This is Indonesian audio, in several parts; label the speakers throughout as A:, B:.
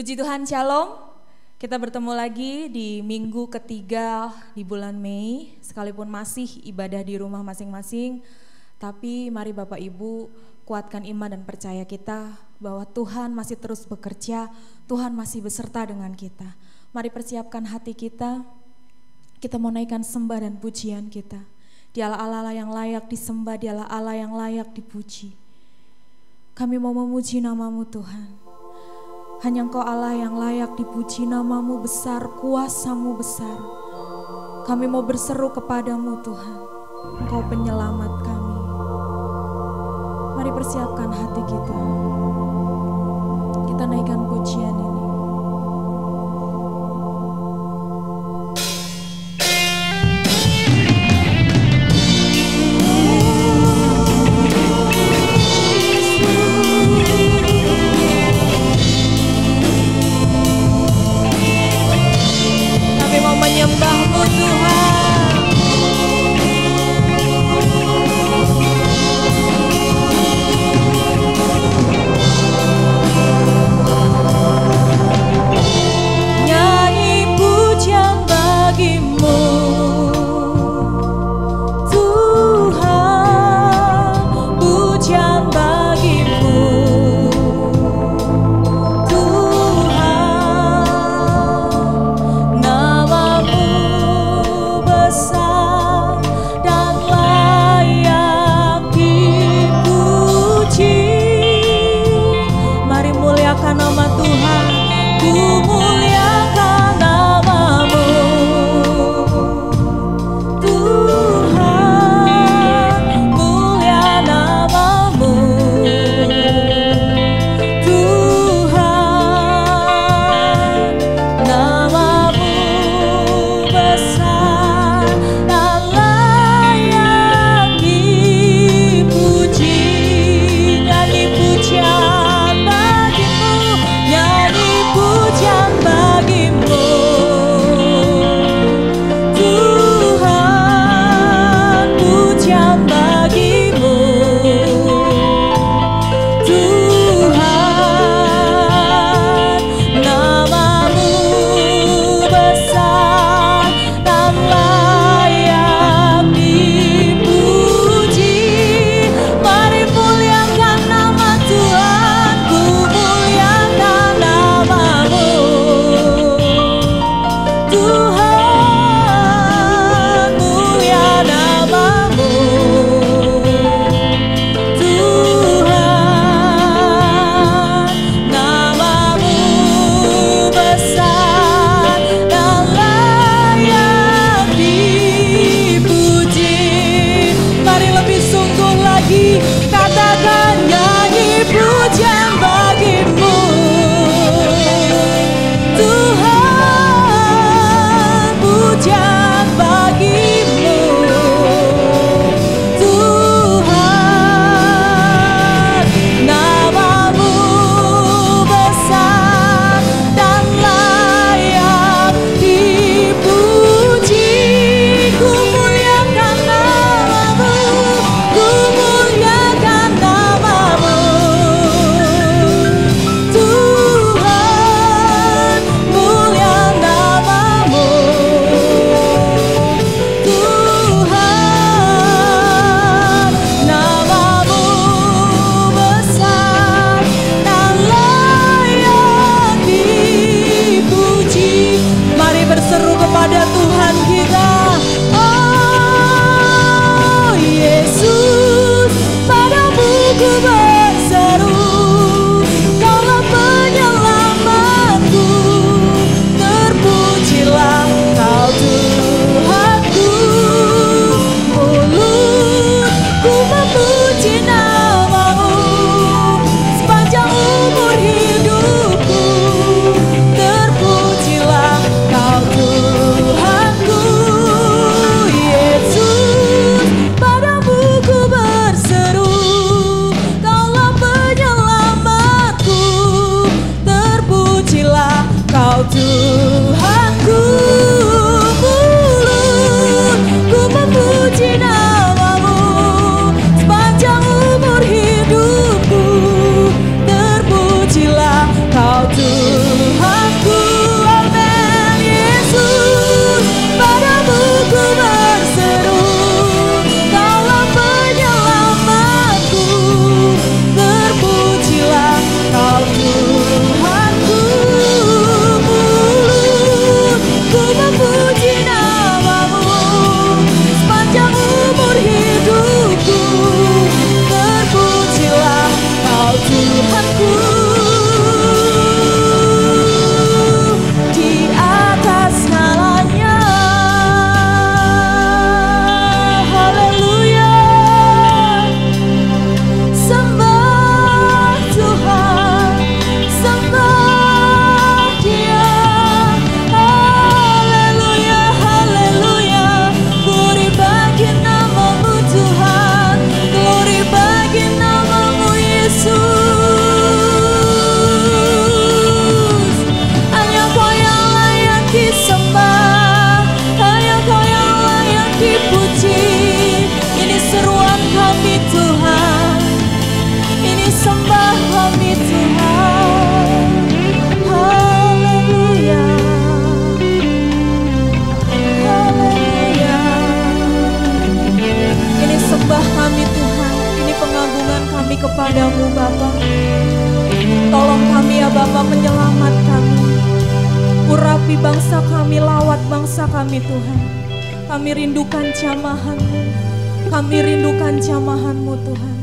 A: Puji Tuhan, Shalom. Kita bertemu lagi di minggu ketiga di bulan Mei. Sekalipun masih ibadah di rumah masing-masing, tapi mari Bapak Ibu kuatkan iman dan percaya kita bahwa Tuhan masih terus bekerja, Tuhan masih beserta dengan kita. Mari persiapkan hati kita, kita mau naikkan sembah dan pujian kita. Dialah Allah yang layak disembah, dialah Allah yang layak dipuji. Kami mau memuji nama-Mu Tuhan. Hanya Engkau Allah yang layak dipuji, nama-Mu besar, kuasa-Mu besar. Kami mau berseru kepadamu Tuhan, Engkau penyelamat kami. Mari persiapkan hati kita, kita naikkan pujian ini. Menyembah-Mu Tuhan, nyanyi pujian bagi-Mu Tuhan, pujian bagi-Mu nama Tuhan, ku muliakan nama-Mu Tuhan, mulia nama-Mu Tuhan, nama-Mu besar dan layak dipuji. Nyanyi pujian pujian bagi-Mu Tuhan, pujian bagi-Mu Tuhan, nama-Mu besar dan layak dipuji. Mari muliakan nama Tuhan, ku muliakan nama-Mu Tuhan, mulia nama-Mu Tuhan, nama-Mu besar dan layak dipuji. Mari lebih sungguh lagi katakan, nyanyi pujian bagi-Mu Tuhan, bangsa kami, lawat bangsa kami Tuhan. Kami rindukan jamahan-Mu, kami rindukan jamahan-Mu Tuhan.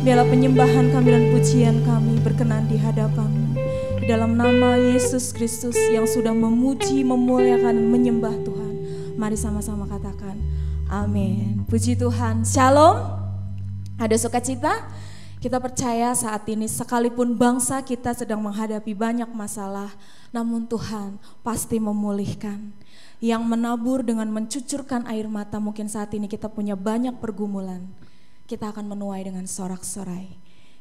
A: Biarlah penyembahan kami dan pujian kami berkenan di hadapan-Mu. Di dalam nama Yesus Kristus yang sudah memuji, memuliakan, menyembah Tuhan. Mari sama-sama katakan amin. Puji Tuhan. Shalom. Ada sukacita? Kita percaya saat ini sekalipun bangsa kita sedang menghadapi banyak masalah, namun Tuhan pasti memulihkan. Yang menabur dengan mencucurkan air mata, mungkin saat ini kita punya banyak pergumulan. Kita akan menuai dengan sorak-sorai.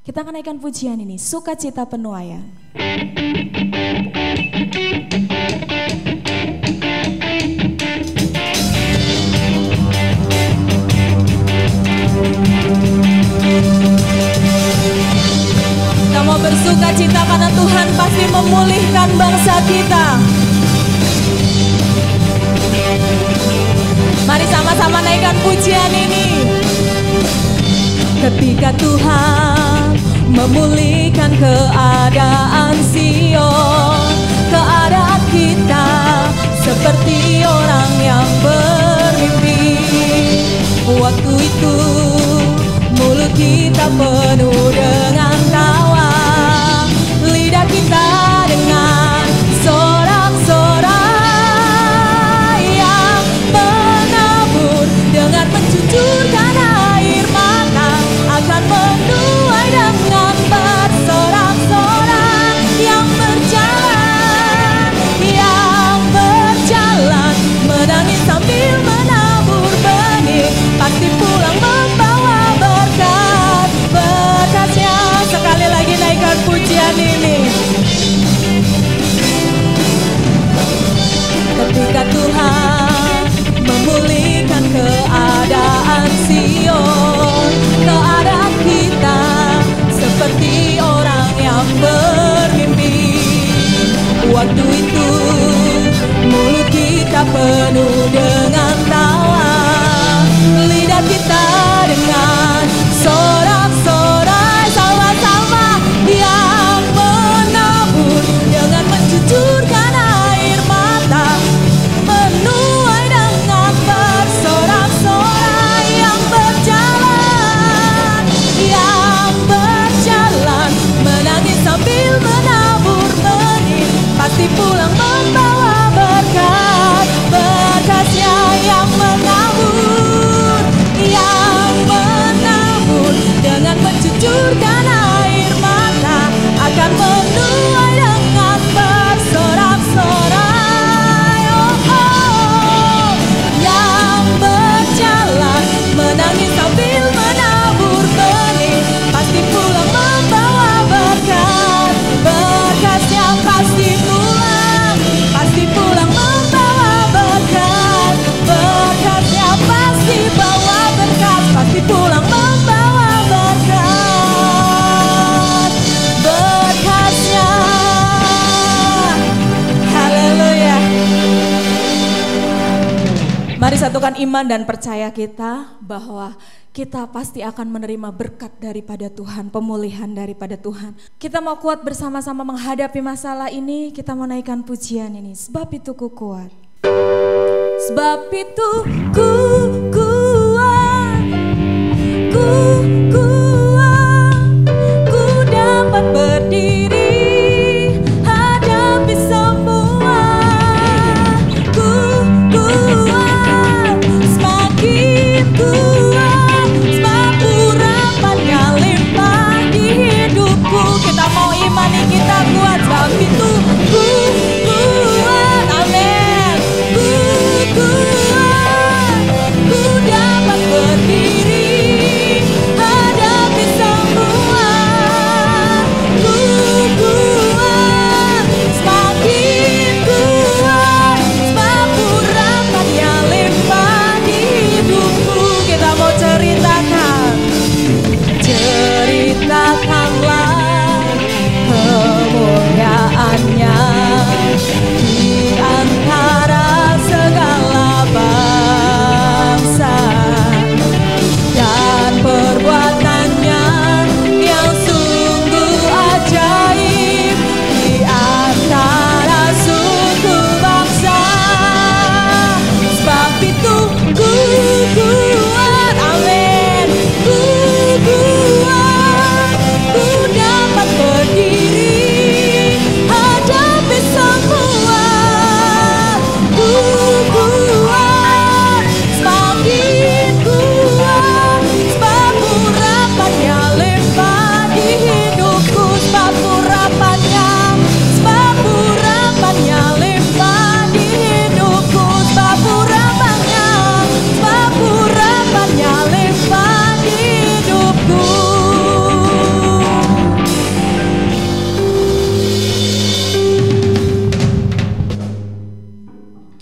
A: Kita akan naikkan pujian ini, sukacita penuaian. Kita mau bersukacita karena Tuhan pasti memulihkan bangsa kita. Mari sama-sama naikkan pujian ini. Ketika Tuhan memulihkan keadaan Sion, keadaan kita seperti orang yang bermimpi. Waktu itu mulut kita penuh dengan tawa, lidah kita dengan sorak-sorai yang menabur dengan mencucurkan air mata, akan menuai dengan bersorak-sorai yang berjalan, menangis sambil menabur benih, pasti pulang membawa berkat, berkatnya. Sekali lagi naikkan pujian ini. Ketika Tuhan memulihkan keadaan Sion, keadaan kita seperti orang yang bermimpi. Waktu itu mulut kita penuh dengan tawa, lidah kita dengan sorak-sorai, sama-sama yang menabur dengan mencucurkan air mata, menuai dengan bersorak-sorai yang berjalan, menangis sambil menabur benih, pasti pulang membawa berkat, berkatnya yang menabur dengan mencucurkan air mata, akan menuai dengan bersorak-sorai. Yang berjalan, menangis sambil menabur benih, pasti pulang membawa berkat, berkatnya pasti pulang membawa berkat, berkatnya pasti bawa berkat, pasti pulang membawa berkat, berkatnya. Haleluya. Mari satukan iman dan percaya kita bahwa kita pasti akan menerima berkat daripada Tuhan, pemulihan daripada Tuhan. Kita mau kuat bersama-sama menghadapi masalah ini, kita mau naikkan pujian ini. Sebab itu ku kuat. Sebab itu ku kuat, ku kuat, ku dapat berdiri hadapi semua. Ku kuat, semakin kuat, sebab urapannya limpah di hidupku. Kita mau imani kita kuat, sebab itu ku kuat, amin. Ku kuat, ku dapat berdiri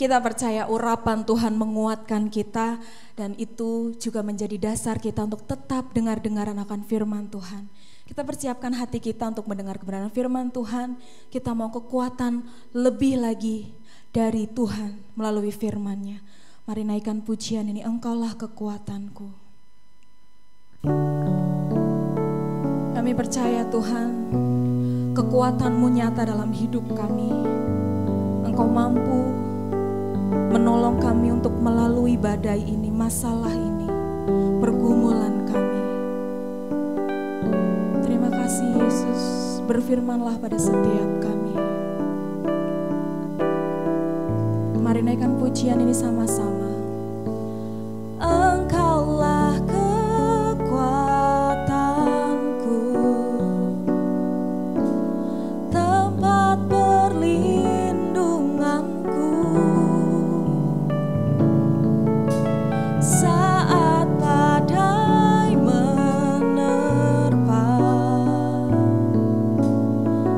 A: Kita percaya urapan Tuhan menguatkan kita, dan itu juga menjadi dasar kita untuk tetap dengar-dengaran akan firman Tuhan. Kita persiapkan hati kita untuk mendengar kebenaran firman Tuhan. Kita mau kekuatan lebih lagi dari Tuhan melalui firman-Nya. Mari naikkan pujian ini, Engkaulah kekuatanku. Kami percaya Tuhan, kekuatan-Mu nyata dalam hidup kami. Engkau mampu menolong kami untuk melalui badai ini, masalah ini, pergumulan kami. Terima kasih Yesus, berfirmanlah pada setiap kami. Mari naikkan pujian ini sama-sama. Engkaulah kekuatanku, tempat perlindunganku, saat badai menerpa,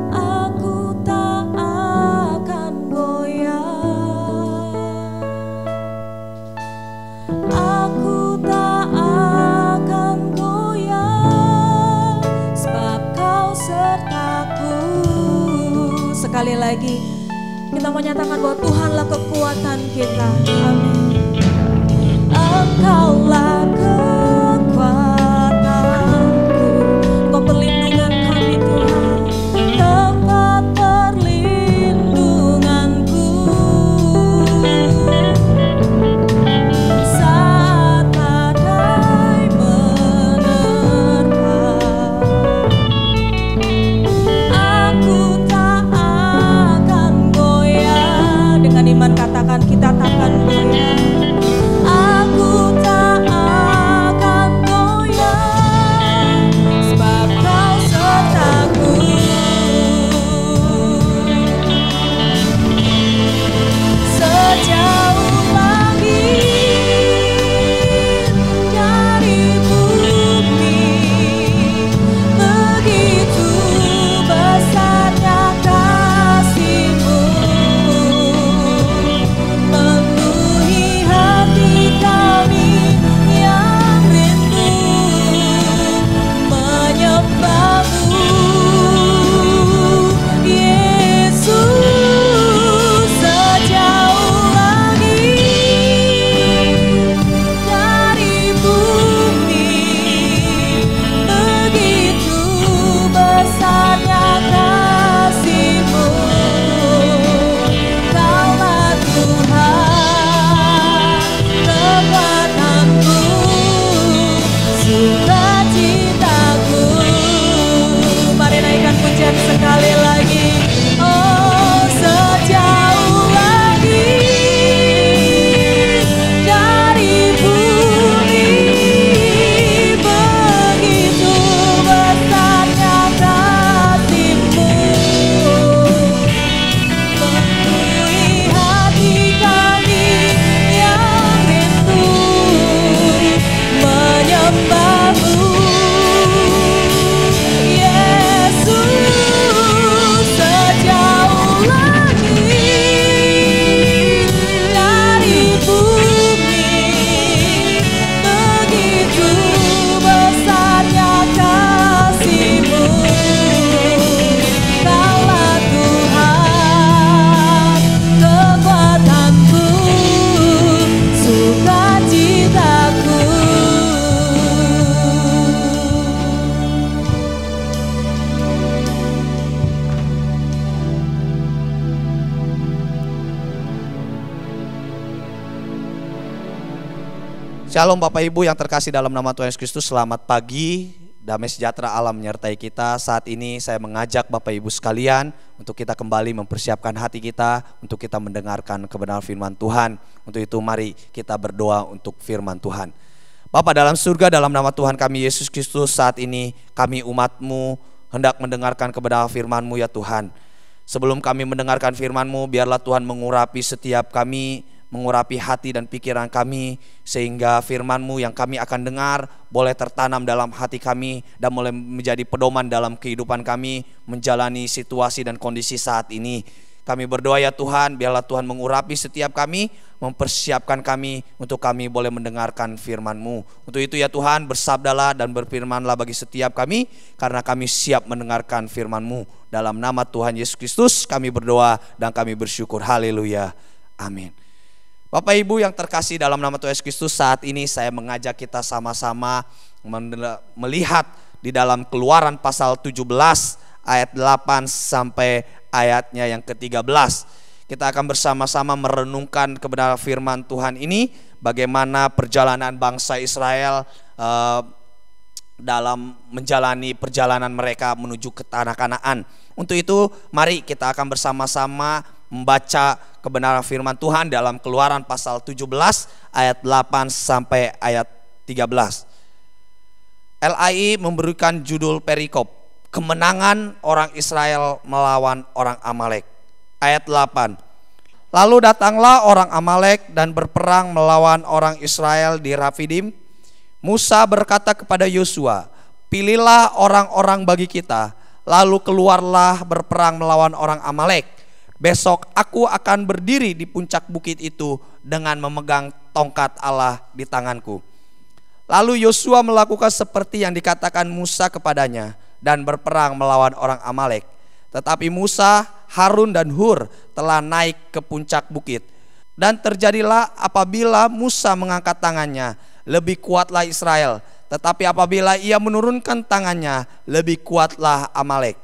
A: aku tak akan goyah, aku tak akan goyah, sebab Kau sertaku. Sekali lagi kita menyatakan bahwa Tuhanlah kekuatan kita. Amin. Engkaulah kekuatanku, Engkau perlindungan kami Tuhan, tempat perlindunganku, saat badai menerpa, aku tak akan goyah. Dengan iman katakan, kita takkan goyah. Aku tak akan goyah, sebab Kau sertaku. Sejauh langit dari bumi, begitu besarnya kasih-Mu, memenuhi hati kami yang rindu menyembah-Mu. Yesus, sejauh langit dari bumi, begitu besarnya kasih-Mu. Kaulah Tuhan, kekuatanku, sukacitaku. Mari naikkan pujian sekali lagi. Oh, sejauh langit dari bumi, begitu besarnya kasih-Mu, memenuhi hati kami yang rindu menyembah-Mu. Yesus, sejauh langit dari bumi, begitu besarnya kasih-Mu. Kaulah Tuhan, kekuatanku, sukacitaku.
B: Shalom Bapak Ibu yang terkasih dalam nama Tuhan Yesus Kristus, selamat pagi, damai sejahtera Allah menyertai kita. Saat ini saya mengajak Bapak Ibu sekalian untuk kita kembali mempersiapkan hati kita untuk kita mendengarkan kebenaran firman Tuhan. Untuk itu mari kita berdoa untuk firman Tuhan. Bapa dalam surga, dalam nama Tuhan kami Yesus Kristus, saat ini kami umat-Mu hendak mendengarkan kebenaran firman-Mu ya Tuhan. Sebelum kami mendengarkan firman-Mu, biarlah Tuhan mengurapi setiap kami, mengurapi hati dan pikiran kami, sehingga firman-Mu yang kami akan dengar boleh tertanam dalam hati kami dan boleh menjadi pedoman dalam kehidupan kami menjalani situasi dan kondisi saat ini. Kami berdoa ya Tuhan, biarlah Tuhan mengurapi setiap kami, mempersiapkan kami untuk kami boleh mendengarkan firman-Mu. Untuk itu ya Tuhan, bersabdalah dan berfirmanlah bagi setiap kami, karena kami siap mendengarkan firman-Mu. Dalam nama Tuhan Yesus Kristus kami berdoa dan kami bersyukur. Haleluya. Amin. Bapak Ibu yang terkasih dalam nama Tuhan Yesus Kristus, saat ini saya mengajak kita sama-sama melihat di dalam Keluaran pasal 17 ayat 8 sampai ayatnya yang ke-13. Kita akan bersama-sama merenungkan kebenaran firman Tuhan ini, bagaimana perjalanan bangsa Israel dalam menjalani perjalanan mereka menuju ke tanah Kanaan. Untuk itu mari kita akan bersama-sama membaca kebenaran firman Tuhan dalam Keluaran pasal 17 ayat 8 sampai ayat 13. LAI memberikan judul perikop, kemenangan orang Israel melawan orang Amalek. Ayat 8. Lalu datanglah orang Amalek dan berperang melawan orang Israel di Rafidim. Musa berkata kepada Yosua, pilihlah orang-orang bagi kita, lalu keluarlah berperang melawan orang Amalek. Besok aku akan berdiri di puncak bukit itu dengan memegang tongkat Allah di tanganku. Lalu Yosua melakukan seperti yang dikatakan Musa kepadanya dan berperang melawan orang Amalek. Tetapi Musa, Harun dan Hur telah naik ke puncak bukit. Dan terjadilah apabila Musa mengangkat tangannya, lebih kuatlah Israel. Tetapi apabila ia menurunkan tangannya, lebih kuatlah Amalek.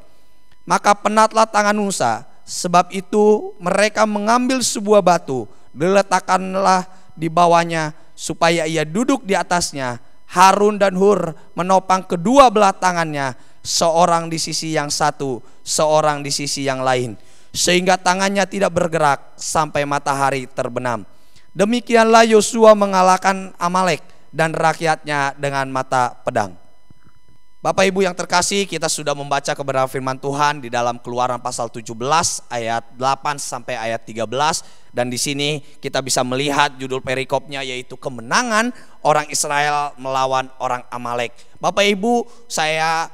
B: Maka penatlah tangan Musa. Sebab itu mereka mengambil sebuah batu, diletakkanlah di bawahnya supaya ia duduk di atasnya. Harun dan Hur menopang kedua belah tangannya, seorang di sisi yang satu, seorang di sisi yang lain, sehingga tangannya tidak bergerak sampai matahari terbenam. Demikianlah Yosua mengalahkan Amalek dan rakyatnya dengan mata pedang. Bapak Ibu yang terkasih, kita sudah membaca kebenaran firman Tuhan di dalam Keluaran pasal 17 ayat 8 sampai ayat 13, dan di sini kita bisa melihat judul perikopnya yaitu kemenangan orang Israel melawan orang Amalek. Bapak Ibu, saya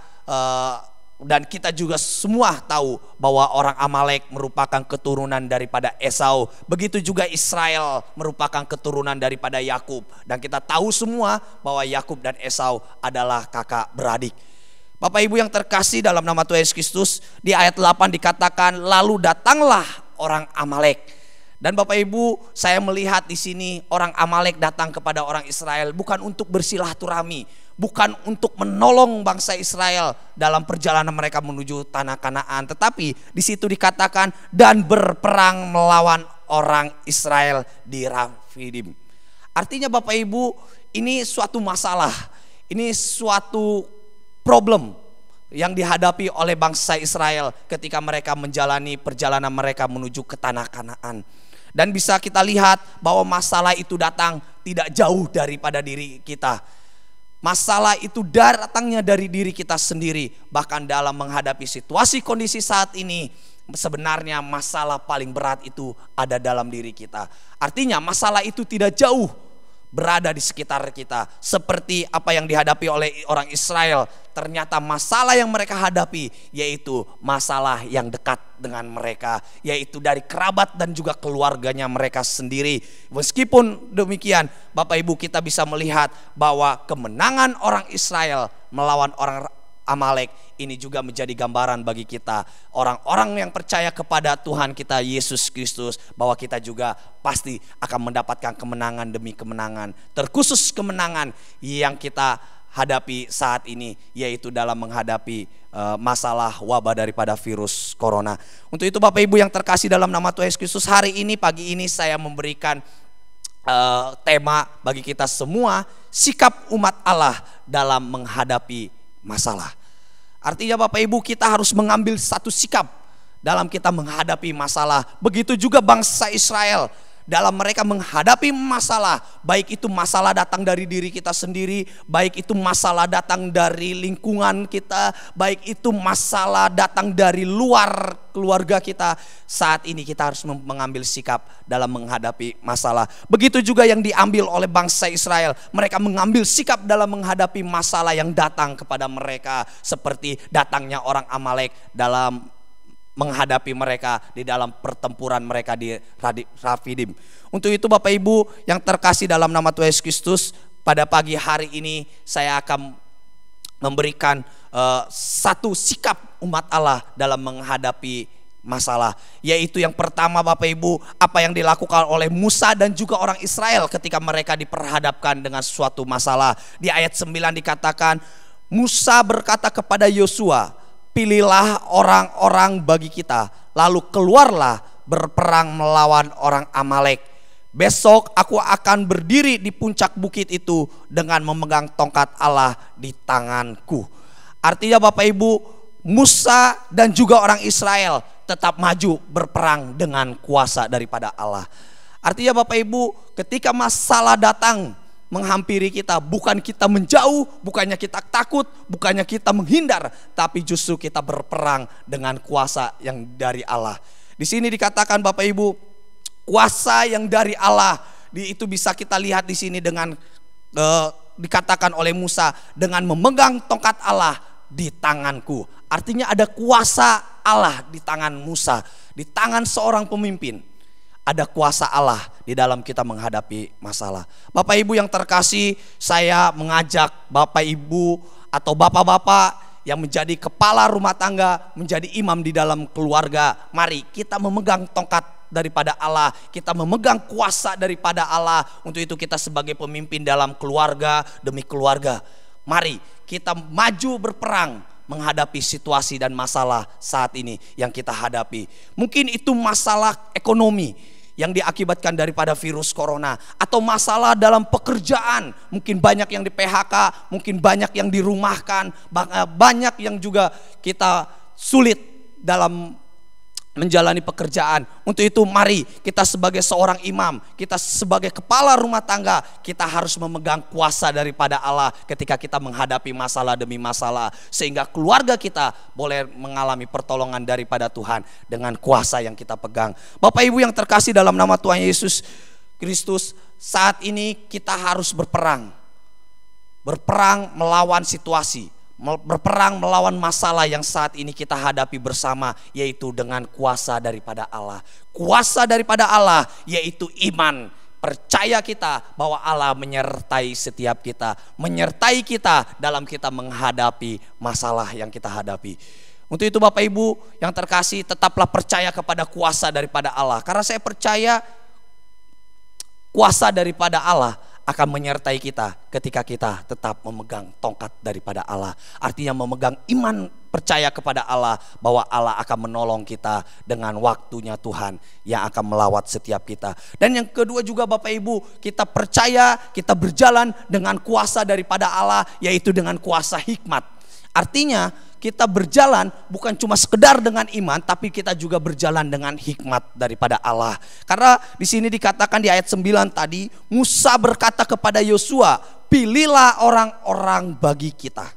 B: dan kita juga semua tahu bahwa orang Amalek merupakan keturunan daripada Esau. Begitu juga Israel merupakan keturunan daripada Yakub. Dan kita tahu semua bahwa Yakub dan Esau adalah kakak beradik. Bapak Ibu yang terkasih dalam nama Tuhan Yesus Kristus, di ayat 8 dikatakan lalu datanglah orang Amalek. Dan Bapak Ibu, saya melihat di sini orang Amalek datang kepada orang Israel bukan untuk bersilaturahmi, bukan untuk menolong bangsa Israel dalam perjalanan mereka menuju tanah Kanaan, tetapi di situ dikatakan dan berperang melawan orang Israel di Rafidim. Artinya Bapak Ibu, ini suatu masalah, ini suatu problem yang dihadapi oleh bangsa Israel ketika mereka menjalani perjalanan mereka menuju ke tanah Kanaan. Dan bisa kita lihat bahwa masalah itu datang tidak jauh daripada diri kita. Masalah itu datangnya dari diri kita sendiri. Bahkan dalam menghadapi situasi kondisi saat ini, sebenarnya masalah paling berat itu ada dalam diri kita. Artinya masalah itu tidak jauh berada di sekitar kita. Seperti apa yang dihadapi oleh orang Israel, ternyata masalah yang mereka hadapi yaitu masalah yang dekat dengan mereka, yaitu dari kerabat dan juga keluarganya mereka sendiri. Meskipun demikian, Bapak Ibu, kita bisa melihat bahwa kemenangan orang Israel melawan orang Amalek ini juga menjadi gambaran bagi kita, orang-orang yang percaya kepada Tuhan kita Yesus Kristus, bahwa kita juga pasti akan mendapatkan kemenangan demi kemenangan. Terkhusus kemenangan yang kita hadapi saat ini, yaitu dalam menghadapi masalah wabah daripada virus corona. Untuk itu Bapak Ibu yang terkasih dalam nama Tuhan Yesus Kristus, hari ini, pagi ini saya memberikan tema bagi kita semua, sikap umat Allah dalam menghadapi masalah. Artinya Bapak Ibu, kita harus mengambil satu sikap dalam kita menghadapi masalah. Begitu juga bangsa Israel dalam mereka menghadapi masalah, baik itu masalah datang dari diri kita sendiri, baik itu masalah datang dari lingkungan kita, baik itu masalah datang dari luar keluarga kita. Saat ini kita harus mengambil sikap dalam menghadapi masalah. Begitu juga yang diambil oleh bangsa Israel, mereka mengambil sikap dalam menghadapi masalah yang datang kepada mereka, seperti datangnya orang Amalek dalam menghadapi mereka di dalam pertempuran mereka di Rafidim. Untuk itu Bapak Ibu yang terkasih dalam nama Tuhan Yesus Kristus, pada pagi hari ini saya akan memberikan satu sikap umat Allah dalam menghadapi masalah, yaitu yang pertama Bapak Ibu, apa yang dilakukan oleh Musa dan juga orang Israel ketika mereka diperhadapkan dengan suatu masalah. Di ayat 9 dikatakan, Musa berkata kepada Yosua, pilihlah orang-orang bagi kita, lalu keluarlah berperang melawan orang Amalek. Besok aku akan berdiri di puncak bukit itu dengan memegang tongkat Allah di tanganku. Artinya Bapak Ibu, Musa dan juga orang Israel tetap maju berperang dengan kuasa daripada Allah. Artinya Bapak Ibu, ketika masalah datang menghampiri kita, bukan kita menjauh, bukannya kita takut, bukannya kita menghindar, tapi justru kita berperang dengan kuasa yang dari Allah. Di sini dikatakan Bapak Ibu, kuasa yang dari Allah itu bisa kita lihat di sini dengan dikatakan oleh Musa, dengan memegang tongkat Allah di tanganku. Artinya ada kuasa Allah di tangan Musa, di tangan seorang pemimpin. Ada kuasa Allah di dalam kita menghadapi masalah. Bapak Ibu yang terkasih, saya mengajak Bapak Ibu atau bapak-bapak yang menjadi kepala rumah tangga, menjadi imam di dalam keluarga. Mari kita memegang tongkat daripada Allah, kita memegang kuasa daripada Allah. Untuk itu kita sebagai pemimpin dalam keluarga demi keluarga, mari kita maju berperang menghadapi situasi dan masalah saat ini yang kita hadapi. Mungkin itu masalah ekonomi yang diakibatkan daripada virus corona, atau masalah dalam pekerjaan, mungkin banyak yang di PHK, mungkin banyak yang dirumahkan, banyak yang juga kita sulit dalam menjalani pekerjaan. Untuk itu mari kita sebagai seorang imam, kita sebagai kepala rumah tangga, kita harus memegang kuasa daripada Allah ketika kita menghadapi masalah demi masalah, sehingga keluarga kita boleh mengalami pertolongan daripada Tuhan dengan kuasa yang kita pegang. Bapak Ibu yang terkasih dalam nama Tuhan Yesus Kristus, saat ini kita harus berperang melawan situasi, berperang melawan masalah yang saat ini kita hadapi bersama, yaitu dengan kuasa daripada Allah. Kuasa daripada Allah yaitu iman, percaya kita bahwa Allah menyertai setiap kita, menyertai kita dalam kita menghadapi masalah yang kita hadapi. Untuk itu Bapak Ibu yang terkasih, tetaplah percaya kepada kuasa daripada Allah, karena saya percaya kuasa daripada Allah akan menyertai kita ketika kita tetap memegang tongkat daripada Allah. Artinya memegang iman, percaya kepada Allah bahwa Allah akan menolong kita dengan waktunya Tuhan yang akan melawat setiap kita. Dan yang kedua juga Bapak Ibu, kita percaya kita berjalan dengan kuasa daripada Allah, yaitu dengan kuasa hikmat. Artinya kita berjalan bukan cuma sekedar dengan iman, tapi kita juga berjalan dengan hikmat daripada Allah. Karena di sini dikatakan di ayat 9 tadi, Musa berkata kepada Yosua, pilihlah orang-orang bagi kita.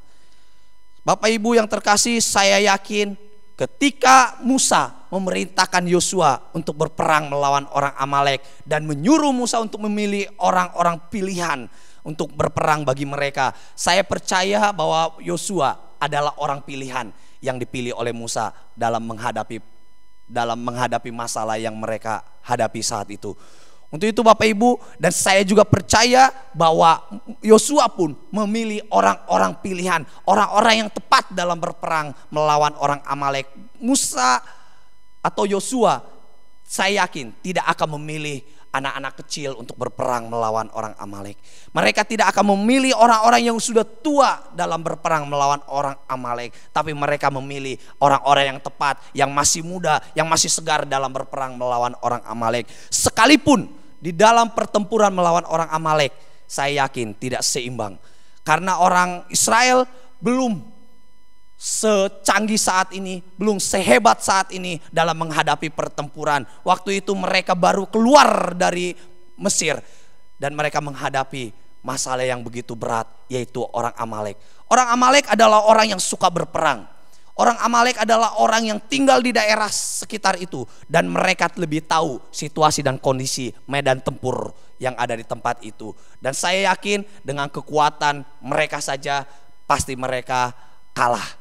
B: Bapak Ibu yang terkasih, saya yakin ketika Musa memerintahkan Yosua untuk berperang melawan orang Amalek dan menyuruh Musa untuk memilih orang-orang pilihan untuk berperang bagi mereka, saya percaya bahwa Yosua adalah orang pilihan yang dipilih oleh Musa dalam menghadapi masalah yang mereka hadapi saat itu. Untuk itu Bapak Ibu, dan saya juga percaya bahwa Yosua pun memilih orang-orang pilihan, orang-orang yang tepat dalam berperang melawan orang Amalek. Musa atau Yosua, saya yakin tidak akan memilih anak-anak kecil untuk berperang melawan orang Amalek. Mereka tidak akan memilih orang-orang yang sudah tua dalam berperang melawan orang Amalek, tapi mereka memilih orang-orang yang tepat, yang masih muda, yang masih segar dalam berperang melawan orang Amalek. Sekalipun di dalam pertempuran melawan orang Amalek, saya yakin tidak seimbang, karena orang Israel belum secanggih saat ini, belum sehebat saat ini dalam menghadapi pertempuran. Waktu itu mereka baru keluar dari Mesir dan mereka menghadapi masalah yang begitu berat, yaitu orang Amalek. Orang Amalek adalah orang yang suka berperang. Orang Amalek adalah orang yang tinggal di daerah sekitar itu, dan mereka lebih tahu situasi dan kondisi medan tempur yang ada di tempat itu. Dan saya yakin dengan kekuatan mereka saja pasti mereka kalah.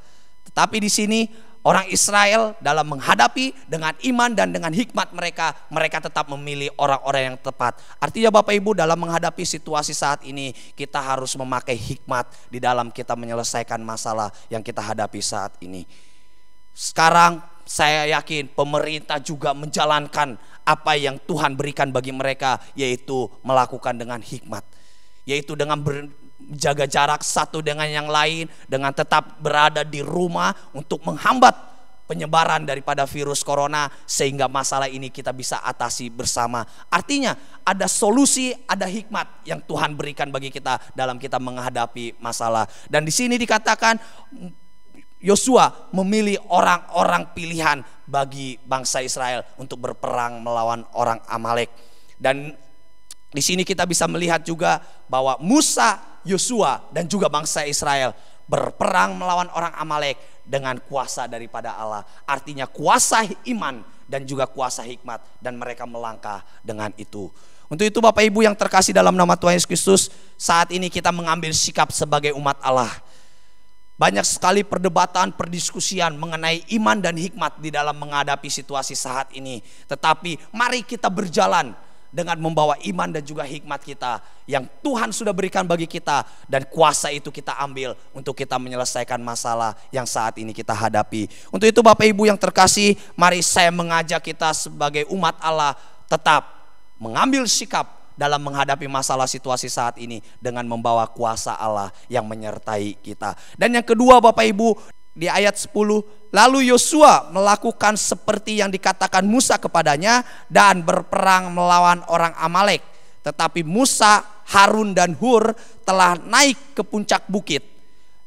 B: Tapi di sini orang Israel dalam menghadapi dengan iman dan dengan hikmat mereka, mereka tetap memilih orang-orang yang tepat. Artinya Bapak Ibu, dalam menghadapi situasi saat ini, kita harus memakai hikmat di dalam kita menyelesaikan masalah yang kita hadapi saat ini. Sekarang saya yakin pemerintah juga menjalankan apa yang Tuhan berikan bagi mereka, yaitu melakukan dengan hikmat, yaitu dengan jaga jarak satu dengan yang lain, dengan tetap berada di rumah untuk menghambat penyebaran daripada virus corona, sehingga masalah ini kita bisa atasi bersama. Artinya ada solusi, ada hikmat yang Tuhan berikan bagi kita dalam kita menghadapi masalah. Dan di sini dikatakan Yosua memilih orang-orang pilihan bagi bangsa Israel untuk berperang melawan orang Amalek. Dan di sini kita bisa melihat juga bahwa Musa, Yosua dan juga bangsa Israel berperang melawan orang Amalek dengan kuasa daripada Allah. Artinya kuasa iman dan juga kuasa hikmat, dan mereka melangkah dengan itu. Untuk itu Bapak Ibu yang terkasih dalam nama Tuhan Yesus Kristus, saat ini kita mengambil sikap sebagai umat Allah. Banyak sekali perdebatan, perdiskusian mengenai iman dan hikmat di dalam menghadapi situasi saat ini. Tetapi mari kita berjalan dengan membawa iman dan juga hikmat kita yang Tuhan sudah berikan bagi kita, dan kuasa itu kita ambil untuk kita menyelesaikan masalah yang saat ini kita hadapi. Untuk itu Bapak Ibu yang terkasih, mari saya mengajak kita sebagai umat Allah tetap mengambil sikap dalam menghadapi masalah situasi saat ini dengan membawa kuasa Allah yang menyertai kita. Dan yang kedua Bapak Ibu, di ayat 10, lalu Yosua melakukan seperti yang dikatakan Musa kepadanya dan berperang melawan orang Amalek. Tetapi Musa, Harun dan Hur telah naik ke puncak bukit.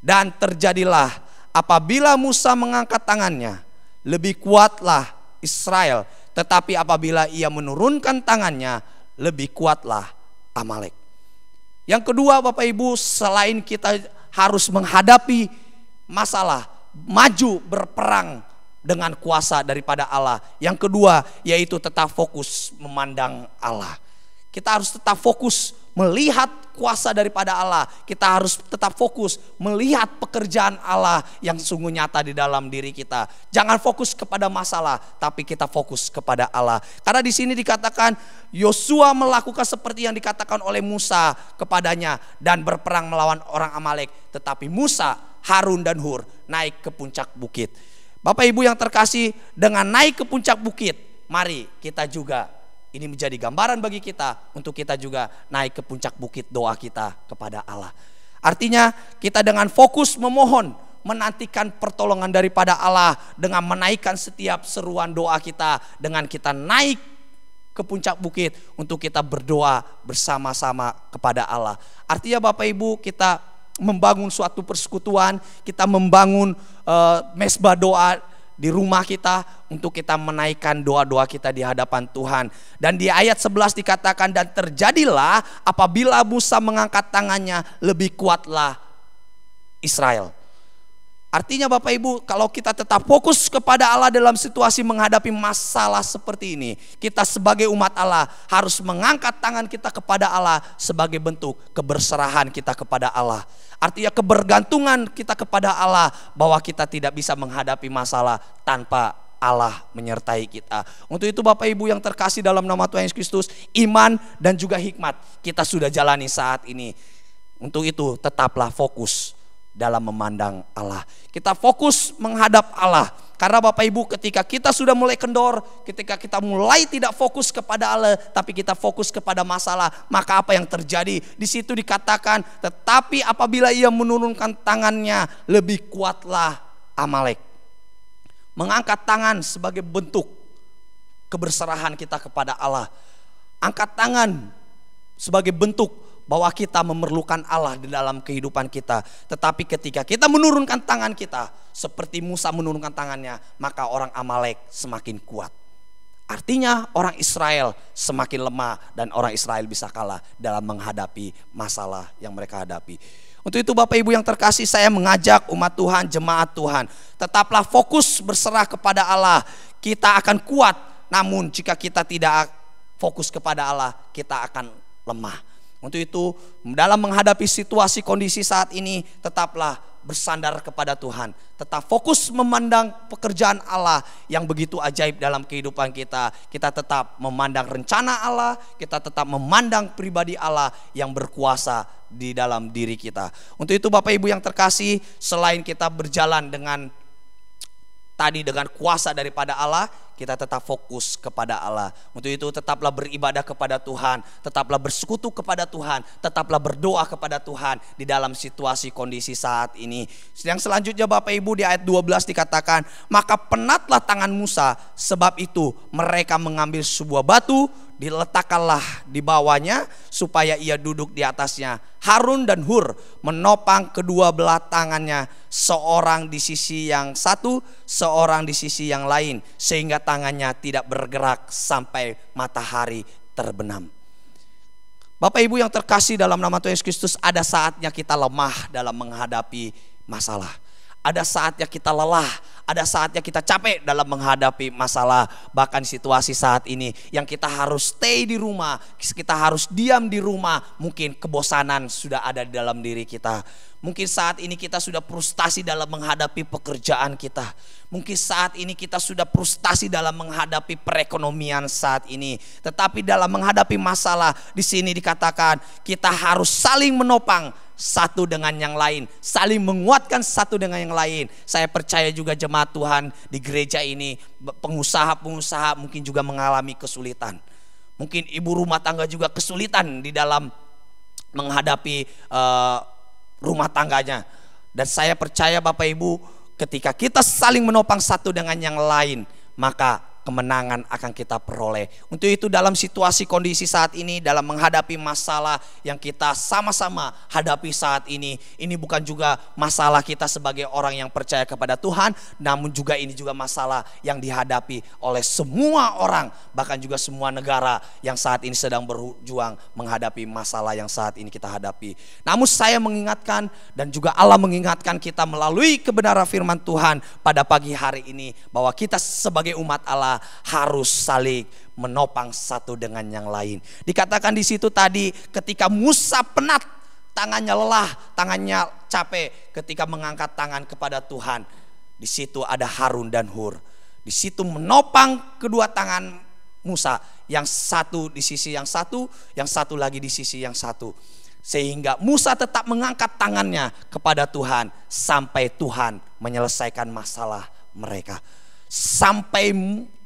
B: Dan terjadilah apabila Musa mengangkat tangannya, lebih kuatlah Israel. Tetapi apabila ia menurunkan tangannya, lebih kuatlah Amalek. Yang kedua Bapak Ibu, selain kita harus menghadapi masalah, maju berperang dengan kuasa daripada Allah, yang kedua yaitu tetap fokus memandang Allah. Kita harus tetap fokus melihat kuasa daripada Allah. Kita harus tetap fokus melihat pekerjaan Allah yang sungguh nyata di dalam diri kita. Jangan fokus kepada masalah, tapi kita fokus kepada Allah. Karena di sini dikatakan Yosua melakukan seperti yang dikatakan oleh Musa kepadanya dan berperang melawan orang Amalek. Tetapi Musa, Harun dan Hur naik ke puncak bukit. Bapak Ibu yang terkasih, dengan naik ke puncak bukit, mari kita juga, ini menjadi gambaran bagi kita untuk kita juga naik ke puncak bukit doa kita kepada Allah. Artinya kita dengan fokus memohon, menantikan pertolongan daripada Allah dengan menaikkan setiap seruan doa kita, dengan kita naik ke puncak bukit untuk kita berdoa bersama-sama kepada Allah. Artinya Bapak Ibu, kita membangun suatu persekutuan, kita membangun mesbah doa di rumah kita untuk kita menaikkan doa-doa kita di hadapan Tuhan. Dan di ayat 11 dikatakan, dan terjadilah apabila Musa mengangkat tangannya, lebih kuatlah Israel. Artinya Bapak Ibu, kalau kita tetap fokus kepada Allah dalam situasi menghadapi masalah seperti ini, kita sebagai umat Allah harus mengangkat tangan kita kepada Allah sebagai bentuk keberserahan kita kepada Allah. Artinya kebergantungan kita kepada Allah, bahwa kita tidak bisa menghadapi masalah tanpa Allah menyertai kita. Untuk itu Bapak Ibu yang terkasih dalam nama Tuhan Yesus Kristus, iman dan juga hikmat kita sudah jalani saat ini. Untuk itu tetaplah fokus dalam memandang Allah. Kita fokus menghadap Allah. Karena Bapak Ibu, ketika kita sudah mulai kendor, ketika kita mulai tidak fokus kepada Allah, tapi kita fokus kepada masalah, maka apa yang terjadi? Di situ dikatakan, tetapi apabila ia menurunkan tangannya, lebih kuatlah Amalek. Mengangkat tangan sebagai bentuk keberserahan kita kepada Allah. Angkat tangan sebagai bentuk bahwa kita memerlukan Allah di dalam kehidupan kita. Tetapi ketika kita menurunkan tangan kita, seperti Musa menurunkan tangannya, maka orang Amalek semakin kuat. Artinya orang Israel semakin lemah, dan orang Israel bisa kalah dalam menghadapi masalah yang mereka hadapi. Untuk itu Bapak Ibu yang terkasih, saya mengajak umat Tuhan, jemaat Tuhan, tetaplah fokus berserah kepada Allah. Kita akan kuat, namun jika kita tidak fokus kepada Allah, kita akan lemah. Untuk itu dalam menghadapi situasi kondisi saat ini, tetaplah bersandar kepada Tuhan. Tetap fokus memandang pekerjaan Allah yang begitu ajaib dalam kehidupan kita. Kita tetap memandang rencana Allah, kita tetap memandang pribadi Allah yang berkuasa di dalam diri kita. Untuk itu Bapak Ibu yang terkasih, selain kita berjalan dengan kuasa daripada Allah, kita tetap fokus kepada Allah. Untuk itu tetaplah beribadah kepada Tuhan, tetaplah bersekutu kepada Tuhan, tetaplah berdoa kepada Tuhan di dalam situasi kondisi saat ini. Yang selanjutnya Bapak Ibu, di ayat 12 dikatakan, maka penatlah tangan Musa, sebab itu mereka mengambil sebuah batu, diletakkanlah di bawahnya supaya ia duduk di atasnya. Harun dan Hur menopang kedua belah tangannya, seorang di sisi yang satu, seorang di sisi yang lain, sehingga tangannya tidak bergerak sampai matahari terbenam. Bapak Ibu yang terkasih dalam nama Tuhan Yesus Kristus, ada saatnya kita lemah dalam menghadapi masalah. Ada saatnya kita lelah, ada saatnya kita capek dalam menghadapi masalah. Bahkan situasi saat ini yang kita harus stay di rumah, kita harus diam di rumah. Mungkin kebosanan sudah ada di dalam diri kita. Mungkin saat ini kita sudah frustasi dalam menghadapi pekerjaan kita. Mungkin saat ini kita sudah frustasi dalam menghadapi perekonomian saat ini. Tetapi dalam menghadapi masalah, di sini dikatakan kita harus saling menopang satu dengan yang lain, saling menguatkan satu dengan yang lain. Saya percaya juga jemaat Tuhan di gereja ini, pengusaha-pengusaha mungkin juga mengalami kesulitan. Mungkin ibu rumah tangga juga kesulitan di dalam menghadapi rumah tangganya. Dan saya percaya Bapak Ibu, ketika kita saling menopang satu dengan yang lain, maka kemenangan akan kita peroleh. Untuk itu dalam situasi kondisi saat ini, dalam menghadapi masalah yang kita sama-sama hadapi saat ini bukan juga masalah kita sebagai orang yang percaya kepada Tuhan, namun juga ini juga masalah yang dihadapi oleh semua orang, bahkan juga semua negara yang saat ini sedang berjuang menghadapi masalah yang saat ini kita hadapi. Namun saya mengingatkan dan juga Allah mengingatkan kita melalui kebenaran firman Tuhan pada pagi hari ini, bahwa kita sebagai umat Allah harus saling menopang satu dengan yang lain. Dikatakan di situ tadi, ketika Musa penat, tangannya lelah, tangannya capek ketika mengangkat tangan kepada Tuhan. Di situ ada Harun dan Hur. Di situ menopang kedua tangan Musa, yang satu di sisi yang satu lagi di sisi yang satu. Sehingga Musa tetap mengangkat tangannya kepada Tuhan sampai Tuhan menyelesaikan masalah mereka. Sampai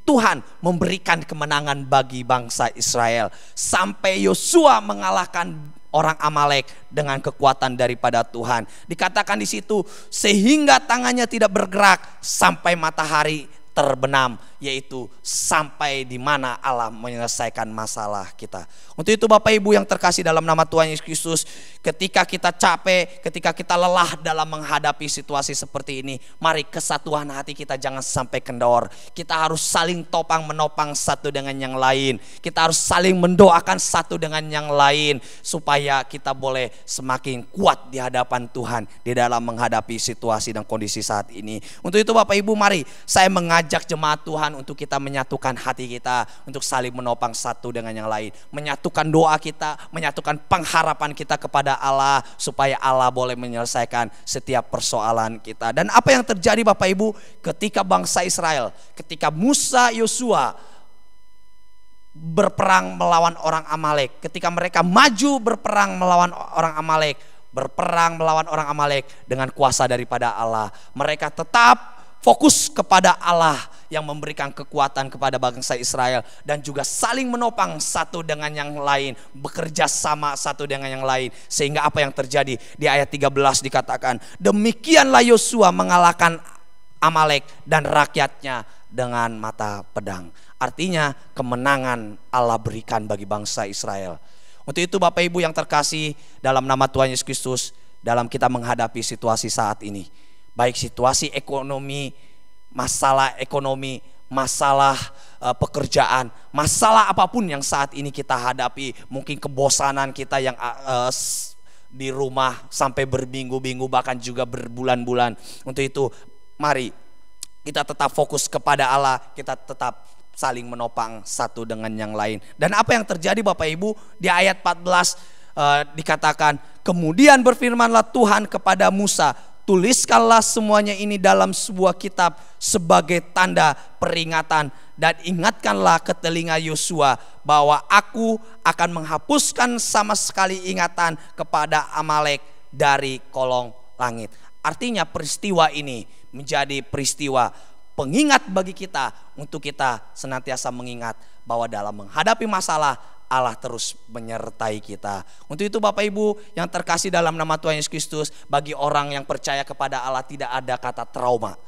B: Tuhan memberikan kemenangan bagi bangsa Israel. Sampai Yosua mengalahkan orang Amalek dengan kekuatan daripada Tuhan. Dikatakan di situ, sehingga tangannya tidak bergerak sampai matahari terbenam, yaitu sampai di mana Allah menyelesaikan masalah kita. Untuk itu Bapak Ibu yang terkasih dalam nama Tuhan Yesus Kristus, ketika kita capek, ketika kita lelah dalam menghadapi situasi seperti ini, mari kesatuan hati kita jangan sampai kendor. Kita harus saling topang menopang satu dengan yang lain. Kita harus saling mendoakan satu dengan yang lain, supaya kita boleh semakin kuat di hadapan Tuhan di dalam menghadapi situasi dan kondisi saat ini. Untuk itu Bapak Ibu, mari saya mengajak jemaat Tuhan untuk kita menyatukan hati kita, untuk saling menopang satu dengan yang lain, menyatukan doa kita, menyatukan pengharapan kita kepada Allah, supaya Allah boleh menyelesaikan setiap persoalan kita. Dan apa yang terjadi Bapak Ibu ketika bangsa Israel, ketika Musa Yosua berperang melawan orang Amalek, ketika mereka maju berperang melawan orang Amalek, berperang melawan orang Amalek dengan kuasa daripada Allah, mereka tetap fokus kepada Allah yang memberikan kekuatan kepada bangsa Israel, dan juga saling menopang satu dengan yang lain, bekerja sama satu dengan yang lain. Sehingga apa yang terjadi di ayat 13 dikatakan, demikianlah Yosua mengalahkan Amalek dan rakyatnya dengan mata pedang. Artinya kemenangan Allah berikan bagi bangsa Israel. Untuk itu Bapak Ibu yang terkasih dalam nama Tuhan Yesus Kristus, dalam kita menghadapi situasi saat ini, baik situasi ekonomi, masalah ekonomi, masalah pekerjaan, masalah apapun yang saat ini kita hadapi, mungkin kebosanan kita yang di rumah sampai berminggu-minggu, bahkan juga berbulan-bulan. Untuk itu mari kita tetap fokus kepada Allah, kita tetap saling menopang satu dengan yang lain. Dan apa yang terjadi Bapak Ibu di ayat 14 dikatakan, kemudian berfirmanlah Tuhan kepada Musa, tuliskanlah semuanya ini dalam sebuah kitab sebagai tanda peringatan, dan ingatkanlah ke telinga Yosua bahwa aku akan menghapuskan sama sekali ingatan kepada Amalek dari kolong langit. Artinya peristiwa ini menjadi peristiwa pengingat bagi kita untuk kita senantiasa mengingat bahwa dalam menghadapi masalah Allah terus menyertai kita. Untuk itu Bapak Ibu yang terkasih dalam nama Tuhan Yesus Kristus, bagi orang yang percaya kepada Allah tidak ada kata trauma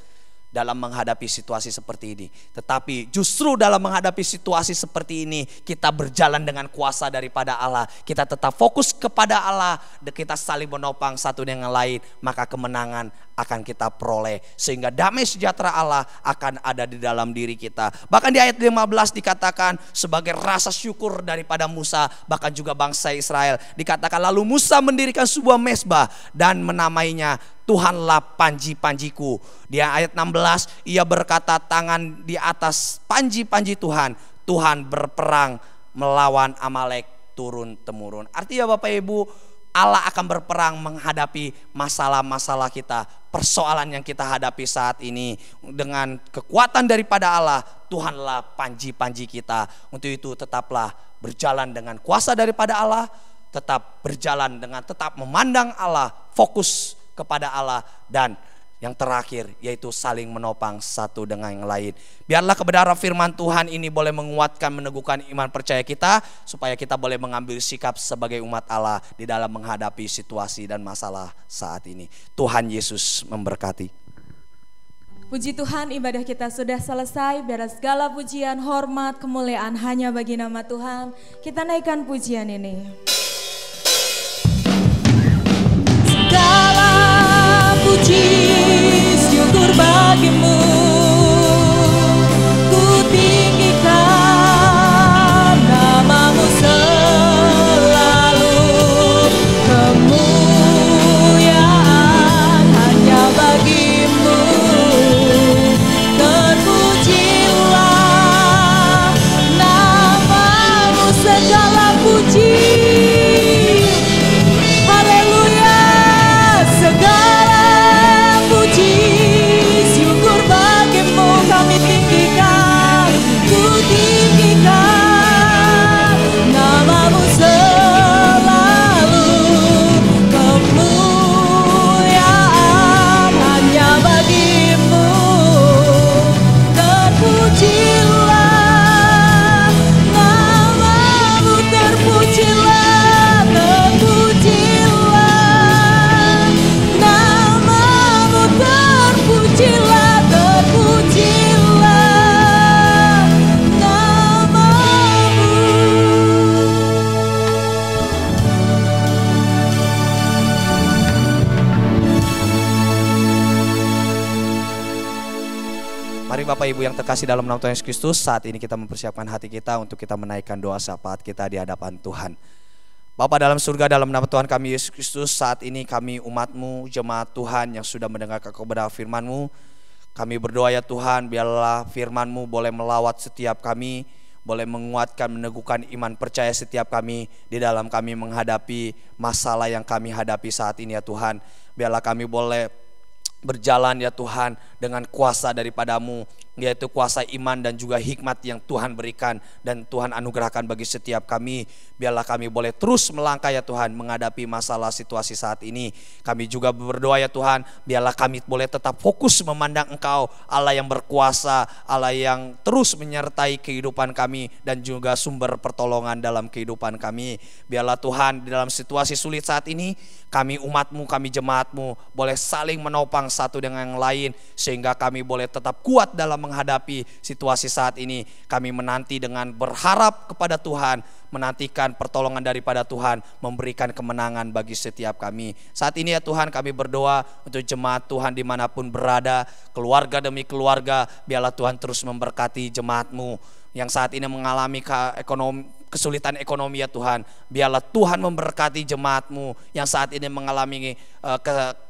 B: dalam menghadapi situasi seperti ini. Tetapi justru dalam menghadapi situasi seperti ini kita berjalan dengan kuasa daripada Allah. Kita tetap fokus kepada Allah dan kita saling menopang satu dengan lain, maka kemenangan akan kita peroleh. Sehingga damai sejahtera Allah akan ada di dalam diri kita. Bahkan di ayat 15 dikatakan sebagai rasa syukur daripada Musa, bahkan juga bangsa Israel. Dikatakan lalu Musa mendirikan sebuah mezbah dan menamainya Tuhanlah panji-panjiku. Di ayat 16 ia berkata, tangan di atas panji-panji Tuhan, Tuhan berperang melawan Amalek turun-temurun. Artinya Bapak Ibu, Allah akan berperang menghadapi masalah-masalah kita, persoalan yang kita hadapi saat ini. Dengan kekuatan daripada Allah, Tuhanlah panji-panji kita. Untuk itu tetaplah berjalan dengan kuasa daripada Allah, tetap berjalan dengan tetap memandang Allah, fokus kepada Allah, dan yang terakhir yaitu saling menopang satu dengan yang lain. Biarlah kebenaran firman Tuhan ini boleh menguatkan, meneguhkan iman percaya kita, supaya kita boleh mengambil sikap sebagai umat Allah di dalam menghadapi situasi dan masalah saat ini. Tuhan Yesus memberkati.
A: Puji Tuhan, ibadah kita sudah selesai. Biar segala pujian, hormat, kemuliaan hanya bagi nama Tuhan. Kita naikkan pujian ini. Puji syukur bagimu, ku tinggikan namamu selalu. Kemuliaan hanya bagimu, terpujilah namamu, segala puji.
B: Bapak Ibu yang terkasih dalam nama Tuhan Yesus Kristus, saat ini kita mempersiapkan hati kita untuk kita menaikkan doa syafaat kita di hadapan Tuhan. Bapa dalam surga, dalam nama Tuhan kami Yesus Kristus, saat ini kami umat-Mu, jemaat Tuhan yang sudah mendengarkan kebenaran firman-Mu, kami berdoa ya Tuhan, biarlah firman-Mu boleh melawat setiap kami, boleh menguatkan, meneguhkan iman percaya setiap kami di dalam kami menghadapi masalah yang kami hadapi saat ini ya Tuhan. Biarlah kami boleh berjalan ya Tuhan dengan kuasa daripada-Mu, yaitu kuasa iman dan juga hikmat yang Tuhan berikan dan Tuhan anugerahkan bagi setiap kami. Biarlah kami boleh terus melangkah ya Tuhan menghadapi masalah situasi saat ini. Kami juga berdoa ya Tuhan, biarlah kami boleh tetap fokus memandang Engkau, Allah yang berkuasa, Allah yang terus menyertai kehidupan kami dan juga sumber pertolongan dalam kehidupan kami. Biarlah Tuhan di dalam situasi sulit saat ini, kami umat-Mu, kami jemaat-Mu boleh saling menopang satu dengan yang lain, sehingga kami boleh tetap kuat dalam menghadapi situasi saat ini. Kami menanti dengan berharap kepada Tuhan, menantikan pertolongan daripada Tuhan, memberikan kemenangan bagi setiap kami. Saat ini ya Tuhan, kami berdoa untuk jemaat Tuhan dimanapun berada, keluarga demi keluarga. Biarlah Tuhan terus memberkati jemaat-Mu yang saat ini mengalami kesulitan ekonomi ya Tuhan. Biarlah Tuhan memberkati jemaat-Mu yang saat ini mengalami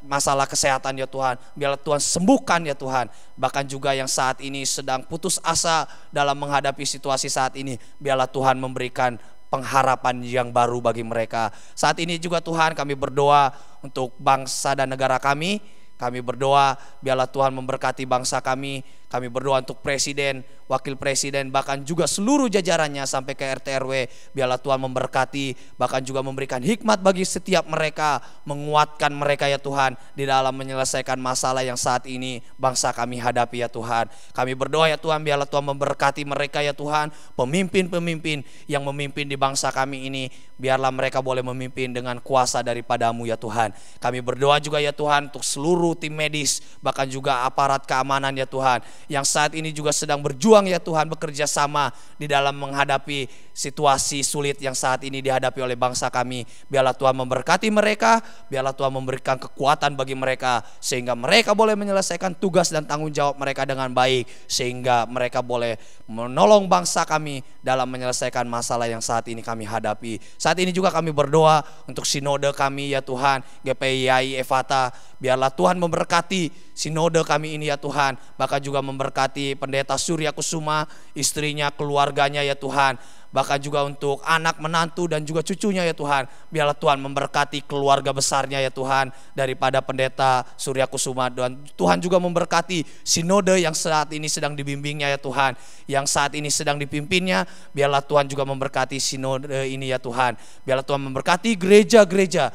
B: masalah kesehatan ya Tuhan. Biarlah Tuhan sembuhkan ya Tuhan. Bahkan juga yang saat ini sedang putus asa dalam menghadapi situasi saat ini, biarlah Tuhan memberikan pengharapan yang baru bagi mereka. Saat ini juga Tuhan kami berdoa untuk bangsa dan negara kami. Kami berdoa biarlah Tuhan memberkati bangsa kami. Kami berdoa untuk presiden, wakil presiden, bahkan juga seluruh jajarannya sampai ke RT RW. Biarlah Tuhan memberkati, bahkan juga memberikan hikmat bagi setiap mereka, menguatkan mereka ya Tuhan di dalam menyelesaikan masalah yang saat ini bangsa kami hadapi ya Tuhan. Kami berdoa ya Tuhan, biarlah Tuhan memberkati mereka ya Tuhan, pemimpin-pemimpin yang memimpin di bangsa kami ini, biarlah mereka boleh memimpin dengan kuasa daripada-Mu ya Tuhan. Kami berdoa juga ya Tuhan untuk seluruh tim medis, bahkan juga aparat keamanan ya Tuhan, yang saat ini juga sedang berjuang ya Tuhan, bekerja sama di dalam menghadapi situasi sulit yang saat ini dihadapi oleh bangsa kami. Biarlah Tuhan memberkati mereka, biarlah Tuhan memberikan kekuatan bagi mereka, sehingga mereka boleh menyelesaikan tugas dan tanggung jawab mereka dengan baik, sehingga mereka boleh menolong bangsa kami dalam menyelesaikan masalah yang saat ini kami hadapi. Saat ini juga kami berdoa untuk sinode kami ya Tuhan, GPI Efata. Biarlah Tuhan memberkati sinode kami ini ya Tuhan, bahkan juga memberkati pendeta Surya Kusuma, istrinya, keluarganya ya Tuhan, bahkan juga untuk anak, menantu dan juga cucunya ya Tuhan. Biarlah Tuhan memberkati keluarga besarnya ya Tuhan daripada pendeta Surya Kusuma, dan Tuhan juga memberkati sinode yang saat ini sedang dibimbingnya ya Tuhan, yang saat ini sedang dipimpinnya. Biarlah Tuhan juga memberkati sinode ini ya Tuhan. Biarlah Tuhan memberkati gereja-gereja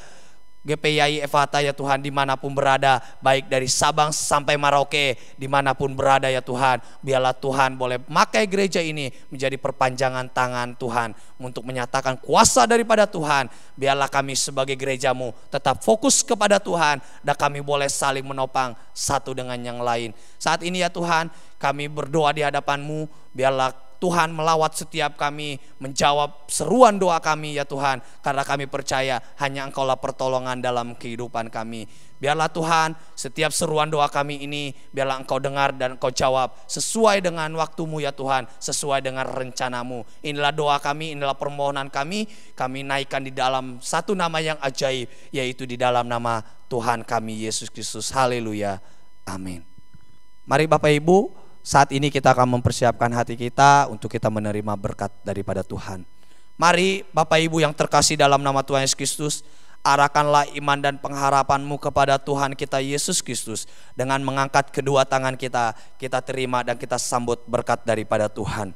B: GPI Efata ya Tuhan dimanapun berada, baik dari Sabang sampai Merauke, dimanapun berada ya Tuhan. Biarlah Tuhan boleh pakai gereja ini menjadi perpanjangan tangan Tuhan untuk menyatakan kuasa daripada Tuhan. Biarlah kami sebagai gereja-Mu tetap fokus kepada Tuhan, dan kami boleh saling menopang satu dengan yang lain. Saat ini ya Tuhan, kami berdoa di hadapan-Mu, biarlah Tuhan melawat setiap kami, menjawab seruan doa kami ya Tuhan, karena kami percaya hanya Engkau-lah pertolongan dalam kehidupan kami. Biarlah Tuhan setiap seruan doa kami ini, biarlah Engkau dengar dan Engkau jawab sesuai dengan waktu-Mu ya Tuhan, sesuai dengan rencana-Mu. Inilah doa kami, inilah permohonan kami naikkan di dalam satu nama yang ajaib, yaitu di dalam nama Tuhan kami Yesus Kristus. Haleluya, amin. Mari Bapak Ibu, saat ini kita akan mempersiapkan hati kita untuk kita menerima berkat daripada Tuhan. Mari Bapak Ibu yang terkasih dalam nama Tuhan Yesus Kristus, arahkanlah iman dan pengharapan-Mu kepada Tuhan kita Yesus Kristus. Dengan mengangkat kedua tangan kita terima dan kita sambut berkat daripada Tuhan.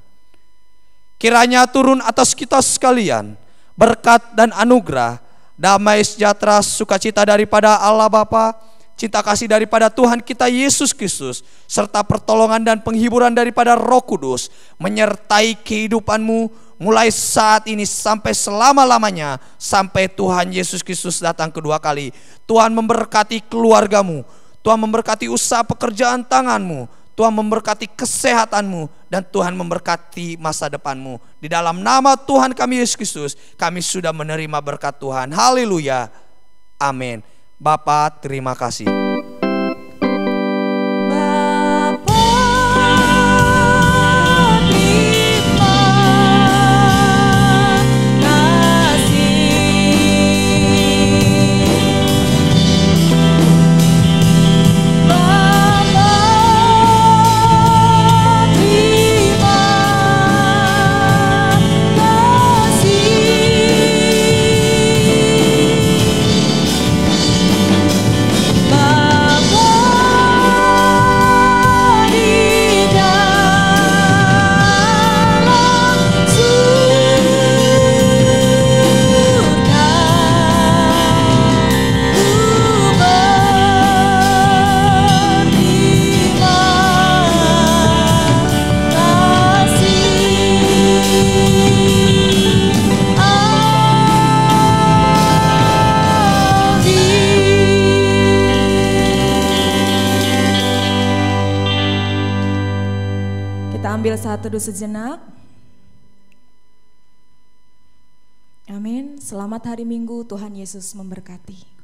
B: Kiranya turun atas kita sekalian berkat dan anugerah, damai sejahtera, sukacita daripada Allah Bapa, cinta kasih daripada Tuhan kita Yesus Kristus, serta pertolongan dan penghiburan daripada Roh Kudus menyertai kehidupan-Mu mulai saat ini sampai selama-lamanya, sampai Tuhan Yesus Kristus datang kedua kali. Tuhan memberkati keluarga-Mu, Tuhan memberkati usaha pekerjaan tangan-Mu, Tuhan memberkati kesehatan-Mu, dan Tuhan memberkati masa depan-Mu. Di dalam nama Tuhan kami Yesus Kristus, kami sudah menerima berkat Tuhan. Haleluya, amin. Bapa, terima kasih.
A: Saat teduh sejenak. Amin. Selamat hari Minggu, Tuhan Yesus memberkati.